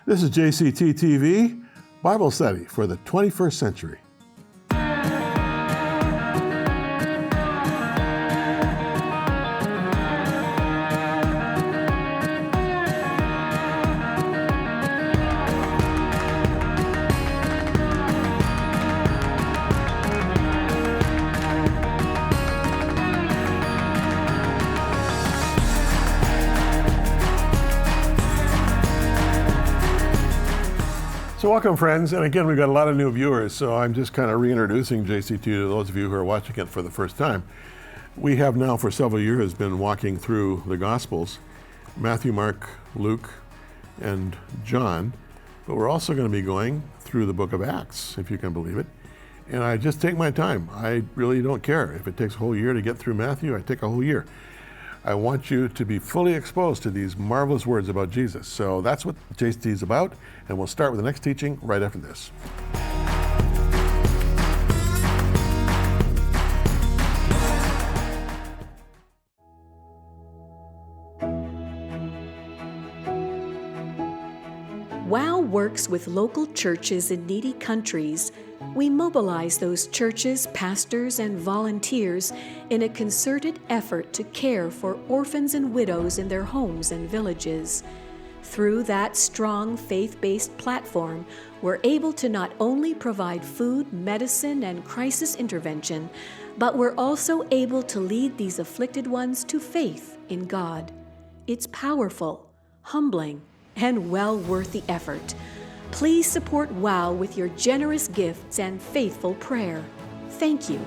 This is JCT TV, Bible study for the 21st century. So welcome, friends, and again, we've got a lot of new viewers, so I'm just kind of reintroducing JCT to those of you who are watching it for the first time. We have now for several years been walking through the Gospels, Matthew, Mark, Luke, and John, but we're also going to be going through the book of Acts, if you can believe it. And I just take my time. I really don't care. If it takes a whole year to get through Matthew, I take a whole year. I want you to be fully exposed to these marvelous words about Jesus. So that's what JCT is about, and we'll start with the next teaching right after this. WOW works with local churches in needy countries. We mobilize those churches, pastors, and volunteers in a concerted effort to care for orphans and widows in their homes and villages. Through that strong faith-based platform, we're able to not only provide food, medicine, and crisis intervention, but we're also able to lead these afflicted ones to faith in God. It's powerful, humbling, and well worth the effort. Please support WOW with your generous gifts and faithful prayer. Thank you.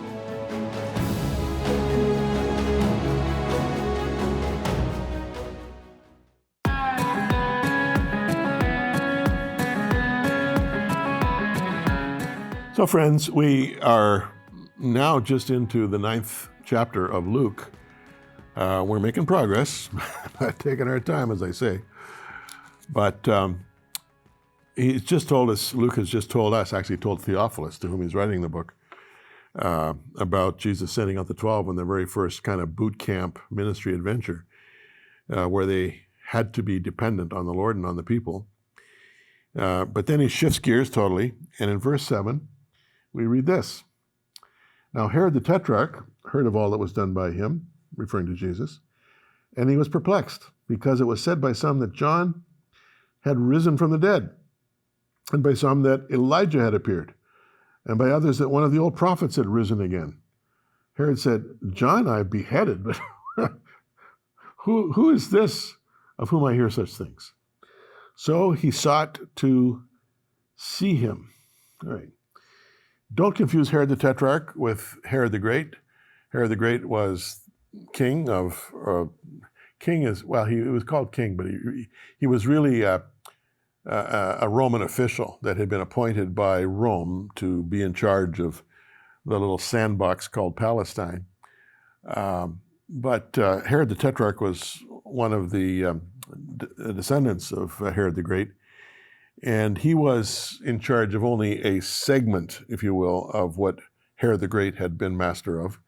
So friends, we are now just into the 9th chapter of Luke. We're making progress, taking our time, as I say. But he's just told us, Luke has just told us, actually told Theophilus, to whom he's writing the book, about Jesus sending out the 12 on their very first kind of boot camp ministry adventure, where they had to be dependent on the Lord and on the people. But then he shifts gears totally, and in verse 7, we read this. Now Herod the Tetrarch heard of all that was done by him, referring to Jesus, and he was perplexed, because it was said by some that John had risen from the dead, and by some that Elijah had appeared, and by others that one of the old prophets had risen again. Herod said, John I beheaded, but who is this of whom I hear such things? So he sought to see him. All right. Don't confuse Herod the Tetrarch with Herod the Great. Herod the Great was king of, he was called king, but he was really a Roman official that had been appointed by Rome to be in charge of the little sandbox called Palestine. But Herod the Tetrarch was one of the descendants of Herod the Great, and he was in charge of only a segment, if you will, of what Herod the Great had been master of.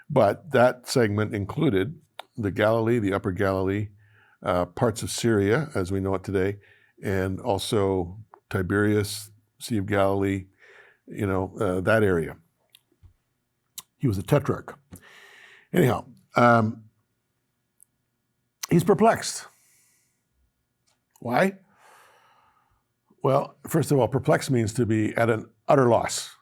But that segment included the Galilee, the Upper Galilee, parts of Syria, as we know it today, and also Tiberias, Sea of Galilee, that area. He was a tetrarch. Anyhow, he's perplexed. Why? Well, first of all, perplexed means to be at an utter loss.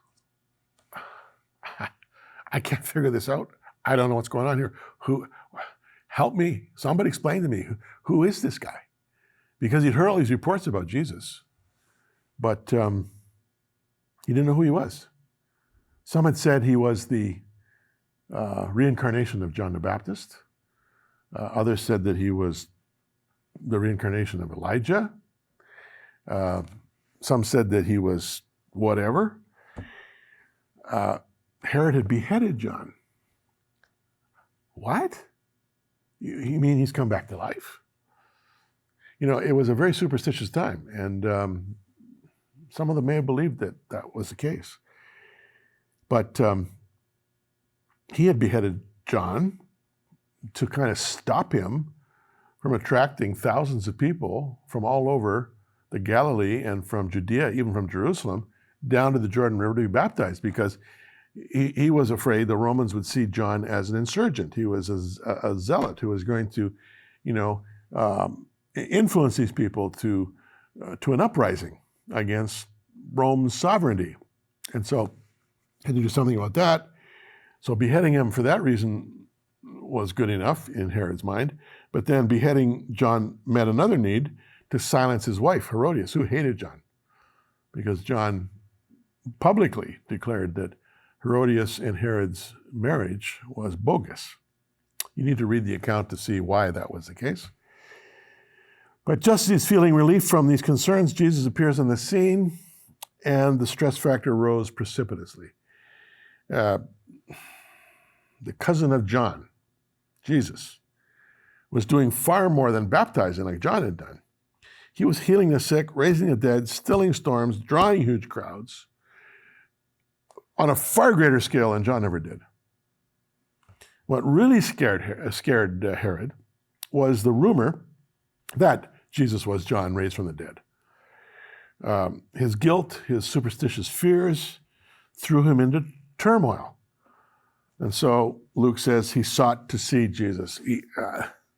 I can't figure this out. I don't know what's going on here. Help me. Somebody explain to me. Who is this guy? Because he'd heard all these reports about Jesus, but he didn't know who he was. Some had said he was the reincarnation of John the Baptist. Others said that he was the reincarnation of Elijah. Some said that he was whatever. Herod had beheaded John. What? You mean he's come back to life? It was a very superstitious time, and some of them may have believed that that was the case. But he had beheaded John to kind of stop him from attracting thousands of people from all over the Galilee and from Judea, even from Jerusalem, down to the Jordan River to be baptized, because he was afraid the Romans would see John as an insurgent. He was a zealot who was going to, influence these people to an uprising against Rome's sovereignty. And so had to do something about that. So beheading him for that reason was good enough in Herod's mind. But then beheading John met another need to silence his wife, Herodias, who hated John, because John publicly declared that Herodias and Herod's marriage was bogus. You need to read the account to see why that was the case. But just as he's feeling relief from these concerns, Jesus appears on the scene, and the stress factor rose precipitously. The cousin of John, Jesus, was doing far more than baptizing like John had done. He was healing the sick, raising the dead, stilling storms, drawing huge crowds on a far greater scale than John ever did. What really scared Herod was the rumor that Jesus was John raised from the dead. His guilt, his superstitious fears threw him into turmoil. And so Luke says he sought to see Jesus,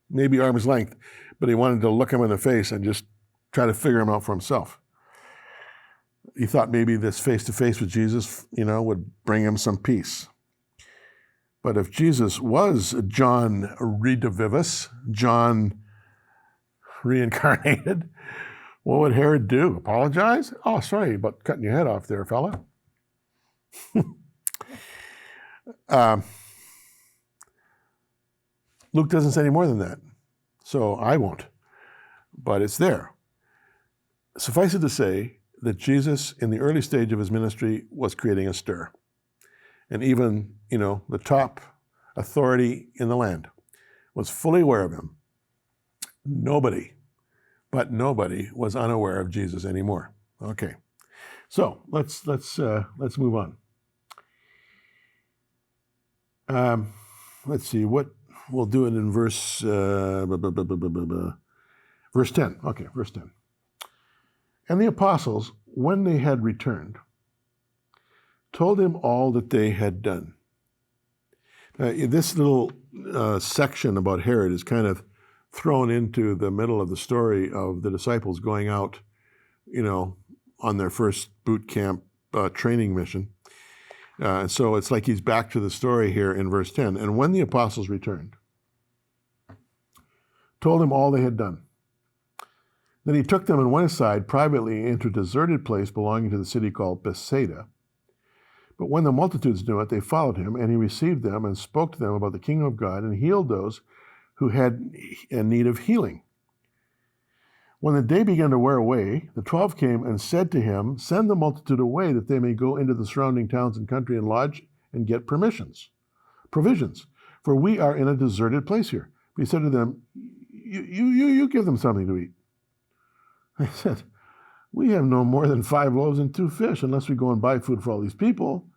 maybe arm's length, but he wanted to look him in the face and just try to figure him out for himself. He thought maybe this face-to-face with Jesus, would bring him some peace. But if Jesus was John redivivus, John reincarnated, what would Herod do? Apologize? Oh, sorry about cutting your head off there, fella. Luke doesn't say any more than that, so I won't. But it's there. Suffice it to say that Jesus, in the early stage of his ministry, was creating a stir. And even, the top authority in the land was fully aware of him. Nobody was unaware of Jesus anymore. Okay, so let's move on. Let's see what we'll do it in verse 10. Okay, verse 10. And the apostles, when they had returned, told him all that they had done. This little section about Herod is kind of thrown into the middle of the story of the disciples going out, on their first boot camp training mission. So it's like he's back to the story here in verse 10. And when the apostles returned, told him all they had done. Then he took them and went aside privately into a deserted place belonging to the city called Bethsaida. But when the multitudes knew it, they followed him, and he received them and spoke to them about the kingdom of God and healed those who had need of healing. When the day began to wear away, the 12 came and said to him, "Send the multitude away that they may go into the surrounding towns and country and lodge and get provisions, for we are in a deserted place here." But he said to them, You give them something to eat. They said, "We have no more than 5 loaves and 2 fish, unless we go and buy food for all these people."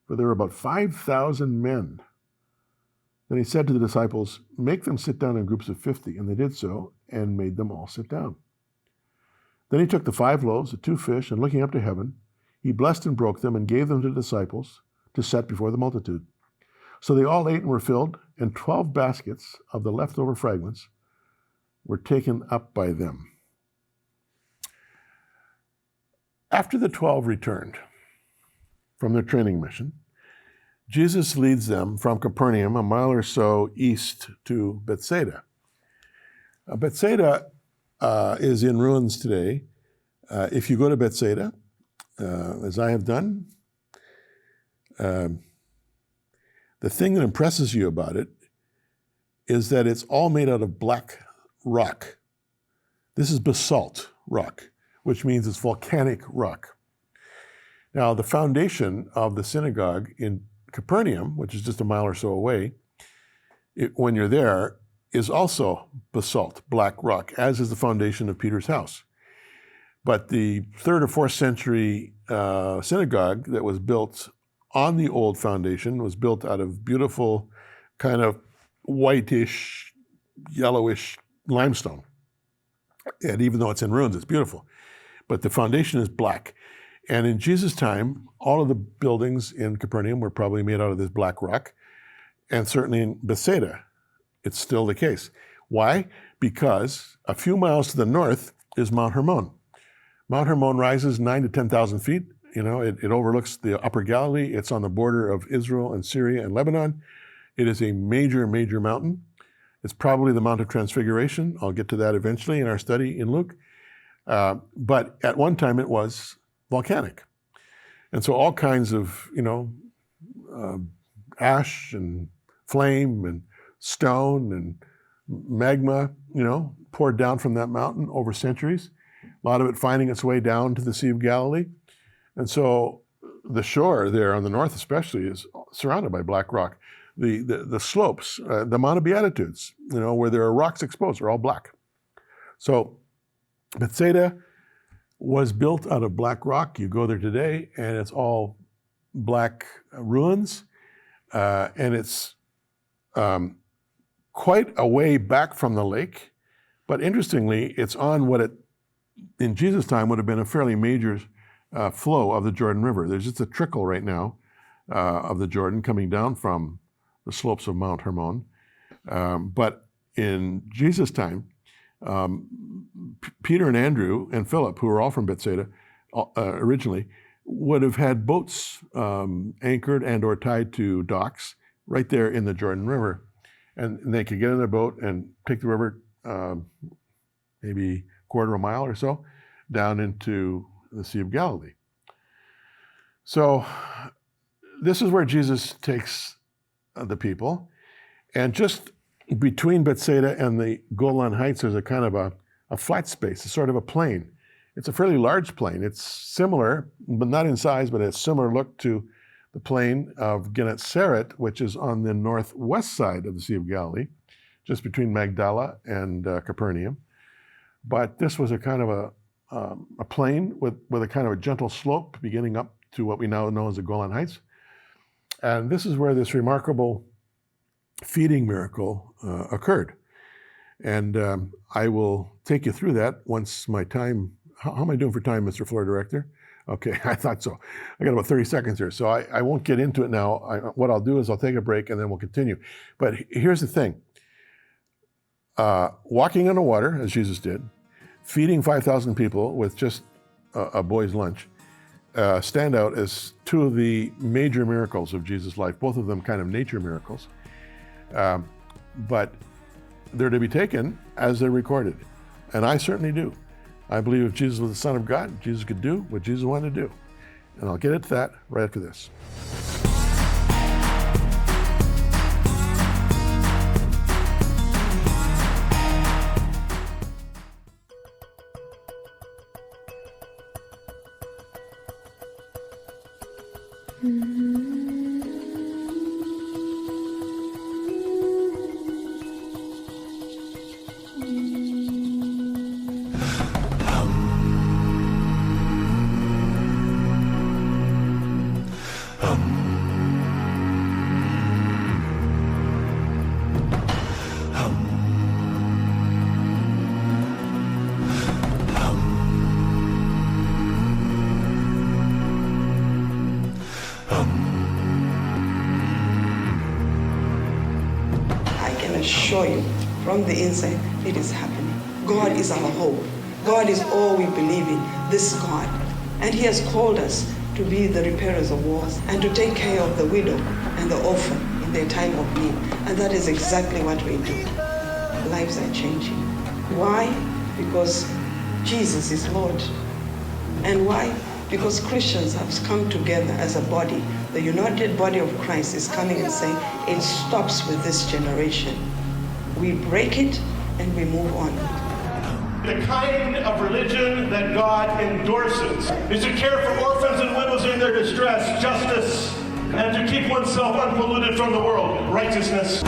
For there were about 5,000 men. Then he said to the disciples, "Make them sit down in groups of 50. And they did so, and made them all sit down. Then he took the 5 loaves, the 2 fish, and looking up to heaven, he blessed and broke them, and gave them to the disciples to set before the multitude. So they all ate and were filled, and 12 baskets of the leftover fragments were taken up by them. After the 12 returned from their training mission, Jesus leads them from Capernaum, a mile or so east, to Bethsaida. Bethsaida is in ruins today. If you go to Bethsaida, as I have done, the thing that impresses you about it is that it's all made out of black rock. This is basalt rock, which means it's volcanic rock. Now, the foundation of the synagogue in Capernaum, which is just a mile or so away, when you're there, is also basalt, black rock, as is the foundation of Peter's house. But the 3rd or 4th century synagogue that was built on the old foundation was built out of beautiful kind of whitish, yellowish limestone. And even though it's in ruins, it's beautiful. But the foundation is black. And in Jesus' time, all of the buildings in Capernaum were probably made out of this black rock. And certainly in Bethsaida, it's still the case. Why? Because a few miles to the north is Mount Hermon. Mount Hermon rises 9,000 to 10,000 feet. You know, it overlooks the upper Galilee. It's on the border of Israel and Syria and Lebanon. It is a major, major mountain. It's probably the Mount of Transfiguration. I'll get to that eventually in our study in Luke. But at one time it was volcanic. And so all kinds of, ash and flame and stone and magma, poured down from that mountain over centuries. A lot of it finding its way down to the Sea of Galilee. And so the shore there on the north especially is surrounded by black rock. The slopes, the Mount of Beatitudes, where there are rocks exposed, are all black. So Bethsaida was built out of black rock. You go there today and it's all black ruins. And it's quite a way back from the lake. But interestingly, it's on what in Jesus' time would have been a fairly major flow of the Jordan River. There's just a trickle right now of the Jordan coming down from the slopes of Mount Hermon. But in Jesus' time, Peter and Andrew and Philip, who were all from Bethsaida originally, would have had boats anchored and or tied to docks right there in the Jordan River. And they could get in their boat and take the river maybe a quarter of a mile or so down into the Sea of Galilee. So this is where Jesus takes the people. And just between Bethsaida and the Golan Heights, there's a kind of a flat space, it's sort of a plain. It's a fairly large plain. It's similar, but not in size, but a similar look to the plain of Gennesaret, which is on the northwest side of the Sea of Galilee, just between Magdala and Capernaum. But this was a kind of a plain with a kind of a gentle slope beginning up to what we now know as the Golan Heights. And this is where this remarkable feeding miracle occurred. And I will take you through that once my time. How am I doing for time, Mr. Floor Director? Okay, I thought so. I got about 30 seconds here, so I won't get into it now. What I'll do is I'll take a break and then we'll continue. But here's the thing. Walking on the water, as Jesus did, feeding 5,000 people with just a boy's lunch, stand out as two of the major miracles of Jesus' life, both of them kind of nature miracles. But they're to be taken as they're recorded. And I certainly do. I believe if Jesus was the Son of God, Jesus could do what Jesus wanted to do. And I'll get into that right after this. Assure you from the inside it is happening. God is our hope. God is all we believe in, this God. And He has called us to be the repairers of wars and to take care of the widow and the orphan in their time of need. And that is exactly what we do. Lives are changing. Why? Because Jesus is Lord. And why? Because Christians have come together as a body. The united body of Christ is coming and saying, it stops with this generation. We break it and we move on. The kind of religion that God endorses is to care for orphans and widows in their distress, justice, and to keep oneself unpolluted from the world, righteousness.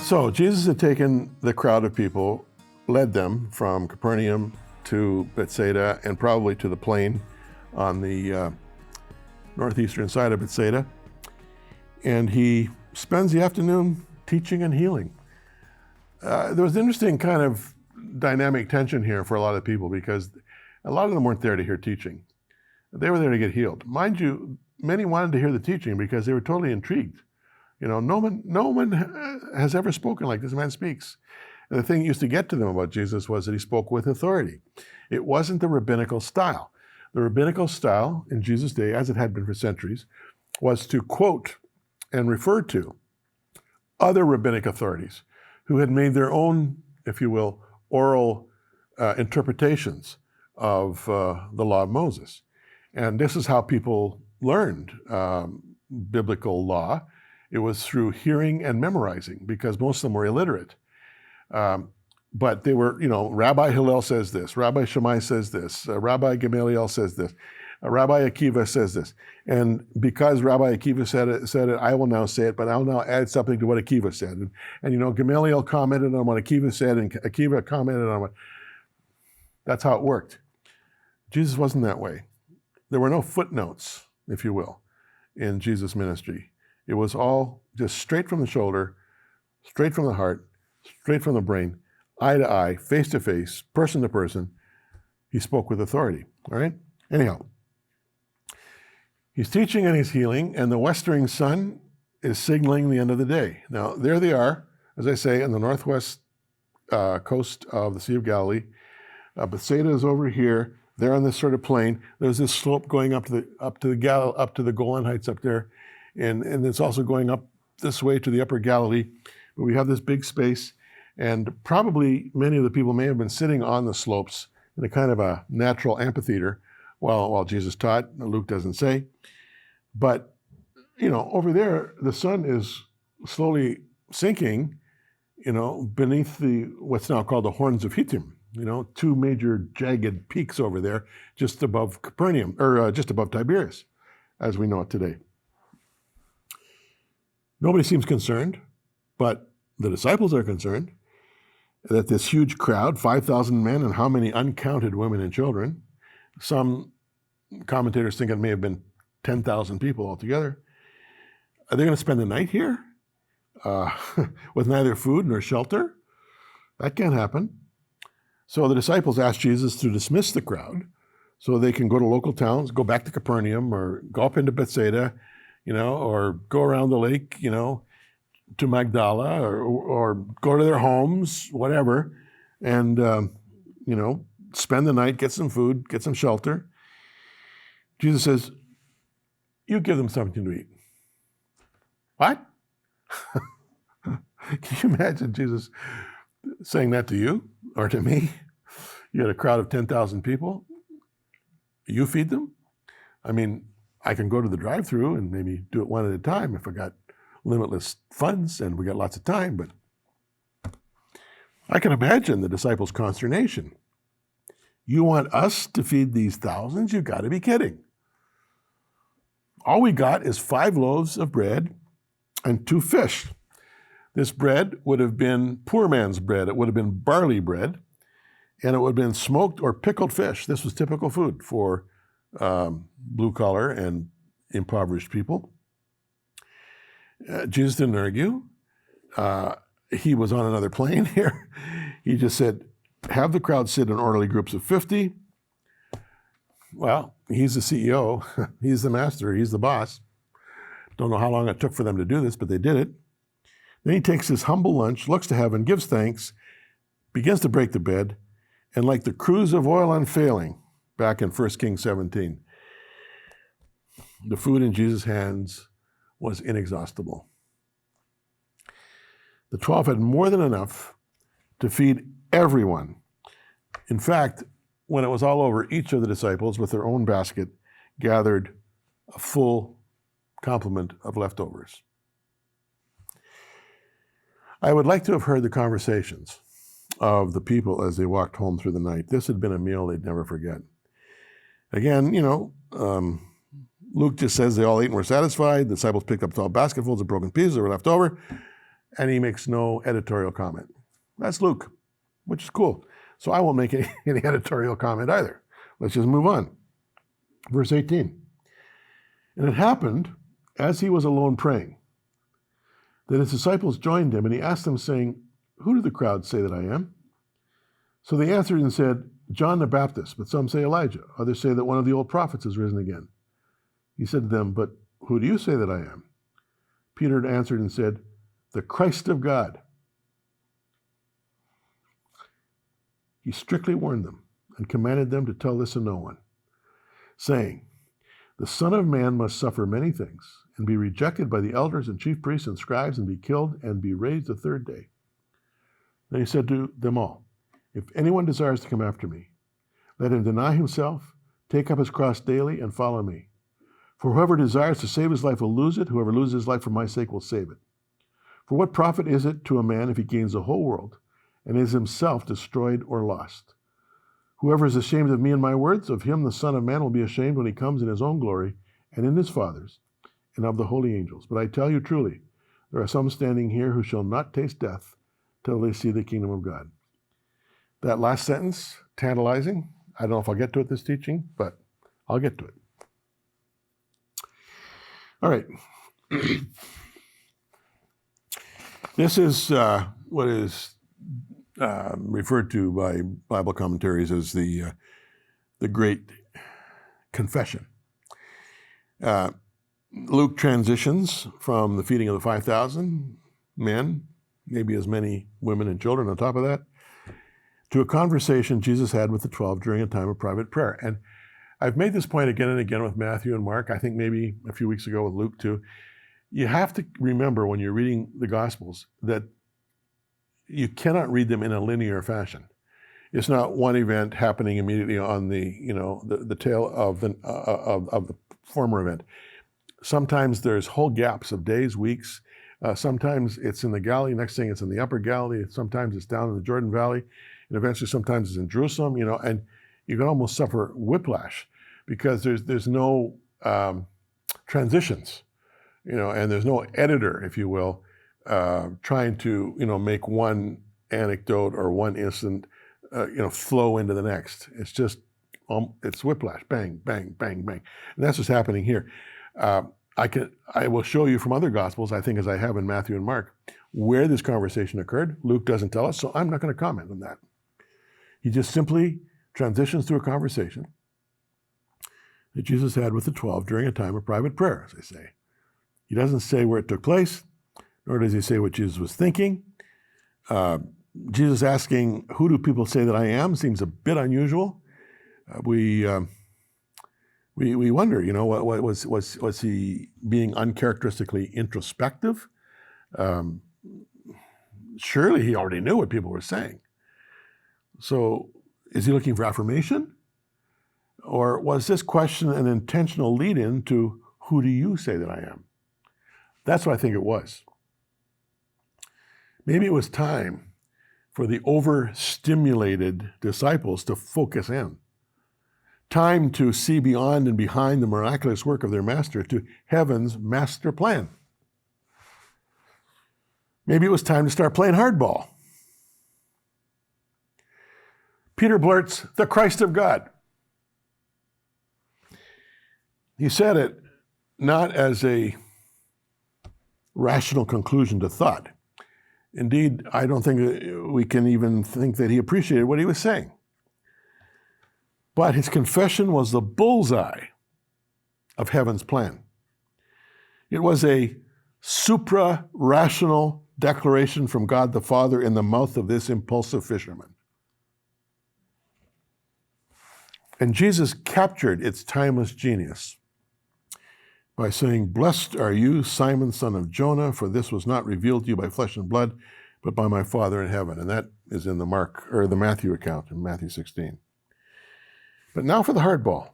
So Jesus had taken the crowd of people, led them from Capernaum to Bethsaida and probably to the plain on the northeastern side of Bethsaida. And he spends the afternoon teaching and healing. There was an interesting kind of dynamic tension here for a lot of people because a lot of them weren't there to hear teaching. They were there to get healed. Mind you, many wanted to hear the teaching because they were totally intrigued. You know, no one has ever spoken like this man speaks. And the thing that used to get to them about Jesus was that he spoke with authority. It wasn't the rabbinical style. The rabbinical style in Jesus' day, as it had been for centuries, was to quote and refer to other rabbinic authorities who had made their own, if you will, oral interpretations of the law of Moses. And this is how people learned biblical law. It was through hearing and memorizing because most of them were illiterate. But they were, you know, Rabbi Hillel says this, Rabbi Shammai says this, Rabbi Gamaliel says this, Rabbi Akiva says this. And because Rabbi Akiva said it, I will now say it, but I'll now add something to what Akiva said. And you know, Gamaliel commented on what Akiva said, and Akiva commented on what. That's how it worked. Jesus wasn't that way. There were no footnotes, if you will, in Jesus' ministry. It was all just straight from the shoulder, straight from the heart, straight from the brain, eye to eye, face to face, person to person. He spoke with authority, all right? Anyhow, he's teaching and he's healing, and the westering sun is signaling the end of the day. Now, there they are, as I say, on the northwest coast of the Sea of Galilee. Bethsaida is over here. They're on this sort of plain. There's this slope going up to the Golan Heights up there, and it's also going up this way to the upper Galilee. But we have this big space, and probably many of the people may have been sitting on the slopes in a kind of a natural amphitheater while Jesus taught. Luke doesn't say. But, you know, over there, the sun is slowly sinking, you know, beneath what's now called the Horns of Hittim. You know, two major jagged peaks over there, just above Capernaum, or just above Tiberias, as we know it today. Nobody seems concerned, but the disciples are concerned that this huge crowd, 5,000 men and how many uncounted women and children, some commentators think it may have been 10,000 people altogether, are they going to spend the night here with neither food nor shelter? That can't happen. So the disciples asked Jesus to dismiss the crowd so they can go to local towns, go back to Capernaum or go up into Bethsaida, you know, or go around the lake, you know, to Magdala or go to their homes, whatever, and, you know, spend the night, get some food, get some shelter. Jesus says, you give them something to eat. What? Can you imagine Jesus saying that to you or to me? You had a crowd of 10,000 people. You feed them? I mean, I can go to the drive-thru and maybe do it one at a time if I got limitless funds and we got lots of time, but I can imagine the disciples' consternation. You want us to feed these thousands? You've got to be kidding. All we got is 5 loaves of bread and 2 fish. This bread would have been poor man's bread. It would have been barley bread, and it would have been smoked or pickled fish. This was typical food for blue-collar and impoverished people. Jesus didn't argue. He was on another plane here. He just said, have the crowd sit in orderly groups of 50. Well, he's the CEO. He's the master. He's the boss. Don't know how long it took for them to do this, but they did it. Then he takes his humble lunch, looks to heaven, gives thanks, begins to break the bread, and like the cruse of oil unfailing, back in 1 Kings 17, the food in Jesus' hands was inexhaustible. The 12 had more than enough to feed everyone. In fact, when it was all over, each of the disciples, with their own basket, gathered a full complement of leftovers. I would like to have heard the conversations of the people as they walked home through the night. This had been a meal they'd never forget. Again, you know, Luke just says they all ate and were satisfied. The disciples picked up 12 basketfuls of broken pieces that were left over. and he makes no editorial comment. That's Luke, which is cool. So I won't make any editorial comment either. Let's just move on. Verse 18. And it happened, as he was alone praying, that his disciples joined him, and he asked them, saying, Who do the crowd say that I am? So they answered and said, John the Baptist, but some say Elijah. Others say that one of the old prophets has risen again. He said to them, But who do you say that I am? Peter answered and said, The Christ of God. He strictly warned them and commanded them to tell this to no one, saying, The Son of Man must suffer many things, and be rejected by the elders and chief priests and scribes, and be killed, and be raised the third day. Then he said to them all, If anyone desires to come after me, let him deny himself, take up his cross daily, and follow me. For whoever desires to save his life will lose it. Whoever loses his life for my sake will save it. For what profit is it to a man if he gains the whole world and is himself destroyed or lost? Whoever is ashamed of me and my words, of him the Son of Man will be ashamed when he comes in his own glory and in his Father's and of the holy angels. But I tell you truly, there are some standing here who shall not taste death till they see the kingdom of God. That last sentence, tantalizing. I don't know if I'll get to it this teaching, but I'll get to it. All right. This is what is referred to by Bible commentaries as the Great Confession. Luke transitions from the feeding of the 5,000 men, maybe as many women and children on top of that, to a conversation Jesus had with the 12 during a time of private prayer. And I've made this point again and again with Matthew and Mark, I think maybe a few weeks ago with Luke too. You have to remember when you're reading the Gospels that you cannot read them in a linear fashion. It's not one event happening immediately on the tail of the former event. Sometimes there's whole gaps of days, weeks. Sometimes it's in the Galilee. Next thing it's in the Upper Galilee. Sometimes it's down in the Jordan Valley, and eventually sometimes it's in Jerusalem. And you can almost suffer whiplash because there's no transitions, and there's no editor, if you will, trying to make one anecdote or one incident flow into the next. It's just it's whiplash, bang, bang, bang, bang, and that's what's happening here. I will show you from other Gospels, I think as I have in Matthew and Mark, where this conversation occurred. Luke doesn't tell us, so I'm not going to comment on that. He just simply transitions through a conversation that Jesus had with the 12 during a time of private prayer, as I say. He doesn't say where it took place, nor does he say what Jesus was thinking. Jesus asking, who do people say that I am, seems a bit unusual. We wonder, what was he being uncharacteristically introspective? Surely he already knew what people were saying. So is he looking for affirmation? Or was this question an intentional lead-in to who do you say that I am? That's what I think it was. Maybe it was time for the overstimulated disciples to focus in. Time to see beyond and behind the miraculous work of their master to heaven's master plan. Maybe it was time to start playing hardball. Peter blurts, the Christ of God. He said it not as a rational conclusion to thought. Indeed, I don't think we can even think that he appreciated what he was saying. But his confession was the bullseye of heaven's plan. It was a supra-rational declaration from God the Father in the mouth of this impulsive fisherman. And Jesus captured its timeless genius by saying, blessed are you, Simon, son of Jonah, for this was not revealed to you by flesh and blood, but by my Father in heaven. And that is in the Matthew account in Matthew 16. But now for the hardball.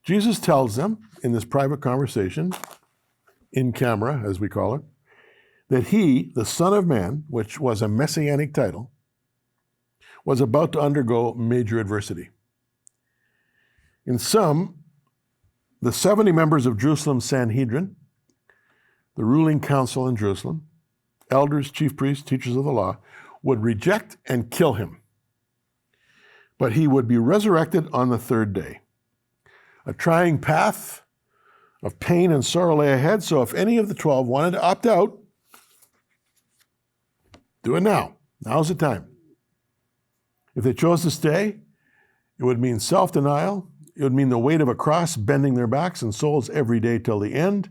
Jesus tells them in this private conversation, in camera, as we call it, that he, the Son of Man, which was a messianic title, was about to undergo major adversity. In sum, the 70 members of Jerusalem's Sanhedrin, the ruling council in Jerusalem, elders, chief priests, teachers of the law, would reject and kill him. But he would be resurrected on the third day. A trying path of pain and sorrow lay ahead, so if any of the 12 wanted to opt out, do it now. Now's the time. If they chose to stay, it would mean self-denial. It would mean the weight of a cross bending their backs and souls every day till the end,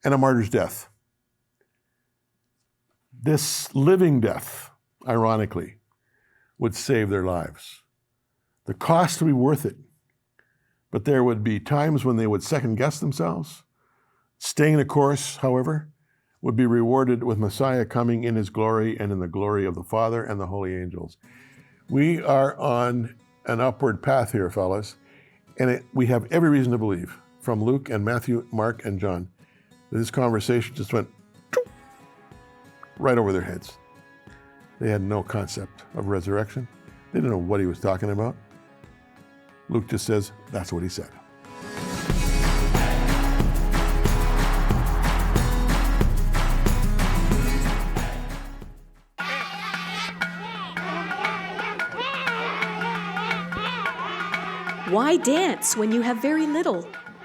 and a martyr's death. This living death, ironically, would save their lives. The cost would be worth it, but there would be times when they would second-guess themselves. Staying the course, however, would be rewarded with Messiah coming in his glory and in the glory of the Father and the holy angels. We are on an upward path here, fellas, and we have every reason to believe, from Luke and Matthew, Mark, and John, that this conversation just went right over their heads. They had no concept of resurrection. They didn't know what he was talking about. Luke just says, that's what he said. Why dance when you have very little?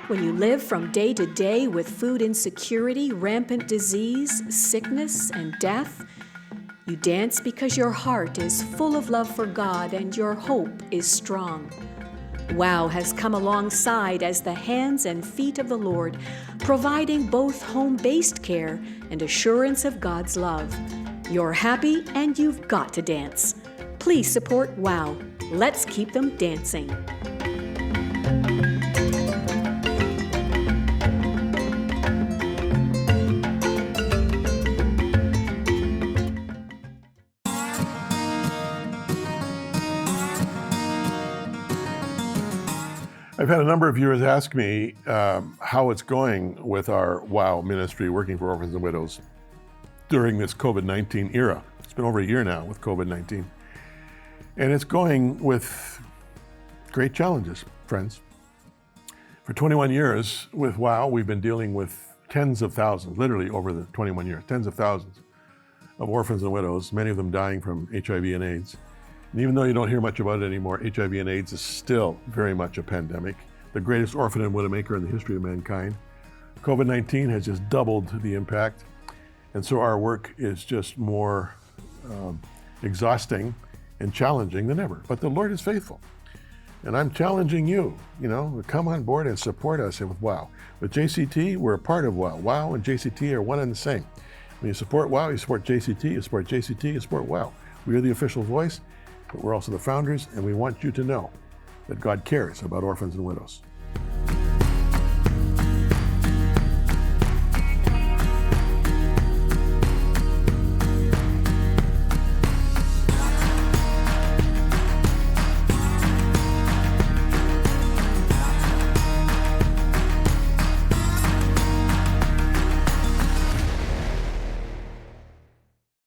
When you live from day to day with food insecurity, rampant disease, sickness, and death? You dance because your heart is full of love for God and your hope is strong. WOW has come alongside as the hands and feet of the Lord, providing both home-based care and assurance of God's love. You're happy and you've got to dance. Please support WOW. Let's keep them dancing. I've had a number of viewers ask me how it's going with our WOW ministry working for orphans and widows during this COVID-19 era. It's been over a year now with COVID-19. And it's going with great challenges, friends. For 21 years with WOW, we've been dealing with tens of thousands, literally over the 21 years, tens of thousands of orphans and widows, many of them dying from HIV and AIDS. And even though you don't hear much about it anymore, HIV and AIDS is still very much a pandemic, the greatest orphan and widowmaker in the history of mankind. COVID-19 has just doubled the impact, and so our work is just more exhausting and challenging than ever. But the Lord is faithful, and I'm challenging you, to come on board and support us with WOW. With JCT, we're a part of WOW. WOW and JCT are one and the same. When you support WOW, you support JCT, you support JCT, you support WOW. We are the official voice, but we're also the founders, and we want you to know that God cares about orphans and widows.